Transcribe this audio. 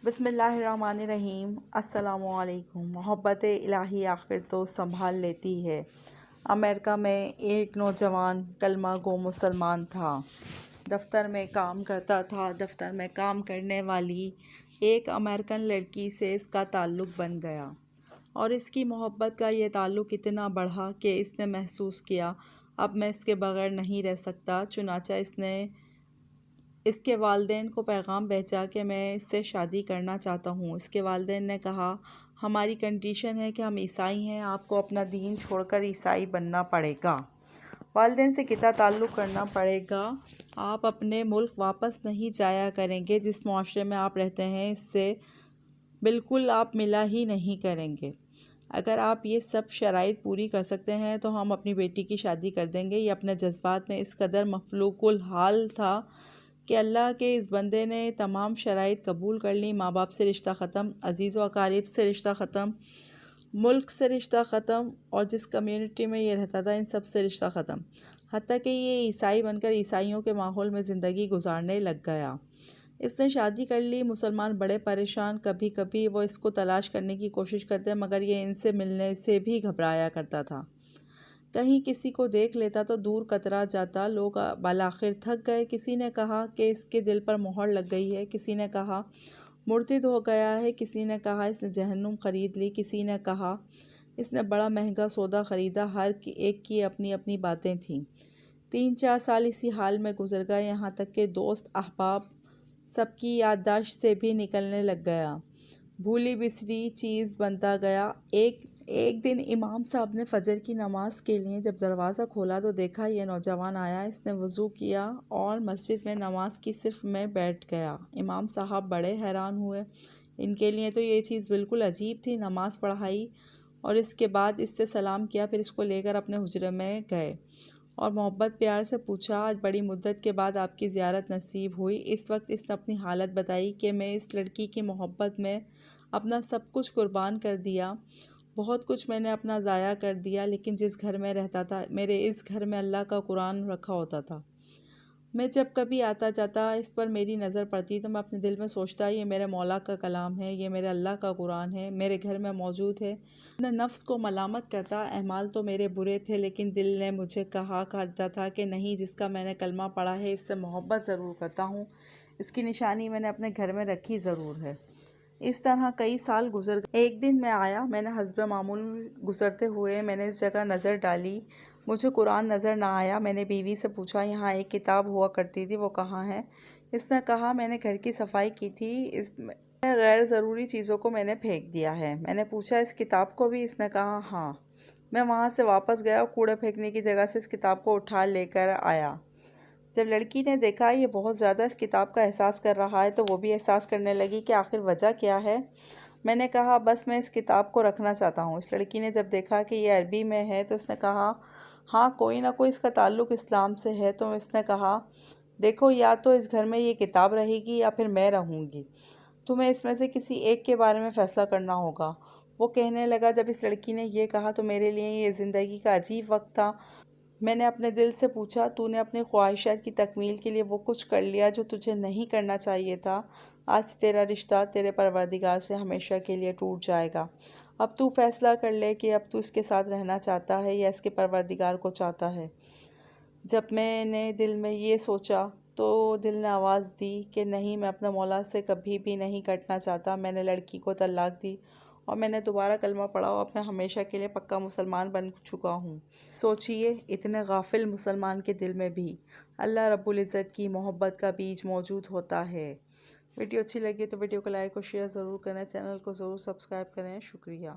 بسم اللہ الرحمن الرحیم۔ السلام علیکم۔ محبت الہی آخر تو سنبھال لیتی ہے۔ امریکہ میں ایک نوجوان کلمہ گو مسلمان تھا۔ دفتر میں کام کرتا تھا۔ دفتر میں کام کرنے والی ایک امریکن لڑکی سے اس کا تعلق بن گیا اور اس کی محبت کا یہ تعلق اتنا بڑھا کہ اس نے محسوس کیا اب میں اس کے بغیر نہیں رہ سکتا۔ چنانچہ اس نے اس کے والدین کو پیغام بھیجا کہ میں اس سے شادی کرنا چاہتا ہوں۔ اس کے والدین نے کہا ہماری کنڈیشن ہے کہ ہم عیسائی ہیں، آپ کو اپنا دین چھوڑ کر عیسائی بننا پڑے گا، والدین سے قطع تعلق کرنا پڑے گا، آپ اپنے ملک واپس نہیں جایا کریں گے، جس معاشرے میں آپ رہتے ہیں اس سے بالکل آپ ملا ہی نہیں کریں گے۔ اگر آپ یہ سب شرائط پوری کر سکتے ہیں تو ہم اپنی بیٹی کی شادی کر دیں گے۔ یہ اپنے جذبات میں اس قدر مفلوق الحال تھا کہ اللہ کے اس بندے نے تمام شرائط قبول کر لی۔ ماں باپ سے رشتہ ختم، عزیز و اقارب سے رشتہ ختم، ملک سے رشتہ ختم، اور جس کمیونٹی میں یہ رہتا تھا ان سب سے رشتہ ختم، حتیٰ کہ یہ عیسائی بن کر عیسائیوں کے ماحول میں زندگی گزارنے لگ گیا۔ اس نے شادی کر لی۔ مسلمان بڑے پریشان، کبھی کبھی وہ اس کو تلاش کرنے کی کوشش کرتے مگر یہ ان سے ملنے سے بھی گھبرایا کرتا تھا۔ کہیں کسی کو دیکھ لیتا تو دور کترا جاتا۔ لوگ بالآخر تھک گئے۔ کسی نے کہا کہ اس کے دل پر مہر لگ گئی ہے، کسی نے کہا مرتد ہو گیا ہے، کسی نے کہا اس نے جہنم خرید لی، کسی نے کہا اس نے بڑا مہنگا سودا خریدا۔ ہر ایک کی اپنی اپنی باتیں تھیں۔ 3-4 سال اسی حال میں گزر گئے، یہاں تک کہ دوست احباب سب کی یادداشت سے بھی نکلنے لگ گیا، بھولی بسری چیز بنتا گیا۔ ایک دن امام صاحب نے فجر کی نماز کے لیے جب دروازہ کھولا تو دیکھا یہ نوجوان آیا۔ اس نے وضو کیا اور مسجد میں نماز کی صف میں بیٹھ گیا۔ امام صاحب بڑے حیران ہوئے، ان کے لیے تو یہ چیز بالکل عجیب تھی۔ نماز پڑھائی اور اس کے بعد اس سے سلام کیا، پھر اس کو لے کر اپنے حجرے میں گئے اور محبت پیار سے پوچھا آج بڑی مدت کے بعد آپ کی زیارت نصیب ہوئی۔ اس وقت اس نے اپنی حالت بتائی کہ میں اس لڑکی کی محبت میں اپنا سب کچھ قربان کر دیا، بہت کچھ میں نے اپنا ضائع کر دیا، لیکن جس گھر میں رہتا تھا میرے اس گھر میں اللہ کا قرآن رکھا ہوتا تھا۔ میں جب کبھی آتا جاتا اس پر میری نظر پڑتی تو میں اپنے دل میں سوچتا یہ میرے مولا کا کلام ہے، یہ میرے اللہ کا قرآن ہے، میرے گھر میں موجود ہے۔ میں نفس کو ملامت کرتا، اعمال تو میرے برے تھے لیکن دل نے مجھے کہا کرتا تھا کہ نہیں، جس کا میں نے کلمہ پڑھا ہے اس سے محبت ضرور کرتا ہوں، اس کی نشانی میں نے اپنے گھر میں رکھی ضرور ہے۔ اس طرح کئی سال گزر گئے۔ ایک دن میں آیا، میں نے حسب معمول گزرتے ہوئے میں نے اس جگہ نظر ڈالی، مجھے قرآن نظر نہ آیا۔ میں نے بیوی سے پوچھا یہاں ایک کتاب ہوا کرتی تھی، وہ کہاں ہے؟ اس نے کہا میں نے گھر کی صفائی کی تھی، اس میں غیر ضروری چیزوں کو میں نے پھینک دیا ہے۔ میں نے پوچھا اس کتاب کو بھی؟ اس نے کہا ہاں۔ میں وہاں سے واپس گیا اور کوڑے پھینکنے کی جگہ سے اس کتاب کو اٹھا لے کر آیا۔ جب لڑکی نے دیکھا یہ بہت زیادہ اس کتاب کا احساس کر رہا ہے تو وہ بھی احساس کرنے لگی کہ آخر وجہ کیا ہے۔ میں نے کہا بس میں اس کتاب کو رکھنا چاہتا ہوں۔ اس لڑکی نے جب دیکھا کہ یہ عربی میں ہے تو اس نے کہا ہاں کوئی نہ کوئی اس کا تعلق اسلام سے ہے۔ تو اس نے کہا دیکھو یا تو اس گھر میں یہ کتاب رہے گی یا پھر میں رہوں گی، تمہیں اس میں سے کسی ایک کے بارے میں فیصلہ کرنا ہوگا۔ وہ کہنے لگا جب اس لڑکی نے یہ کہا تو میرے لیے یہ زندگی کا عجیب وقت تھا۔ میں نے اپنے دل سے پوچھا تو نے اپنی خواہشات کی تکمیل کے لیے وہ کچھ کر لیا جو تجھے نہیں کرنا چاہیے تھا۔ آج تیرا رشتہ تیرے پروردگار سے ہمیشہ کے لیے ٹوٹ جائے گا۔ اب تو فیصلہ کر لے کہ اب تو اس کے ساتھ رہنا چاہتا ہے یا اس کے پروردگار کو چاہتا ہے۔ جب میں نے دل میں یہ سوچا تو دل نے آواز دی کہ نہیں، میں اپنے مولا سے کبھی بھی نہیں کٹنا چاہتا۔ میں نے لڑکی کو طلاق دی اور میں نے دوبارہ کلمہ پڑھا اور اپنے ہمیشہ کے لیے پکا مسلمان بن چکا ہوں۔ سوچئے اتنے غافل مسلمان کے دل میں بھی اللہ رب العزت کی محبت کا بیج موجود ہوتا ہے۔ ویڈیو اچھی لگی تو ویڈیو کو لائک اور شیئر ضرور کریں، چینل کو ضرور سبسکرائب کریں۔ شکریہ۔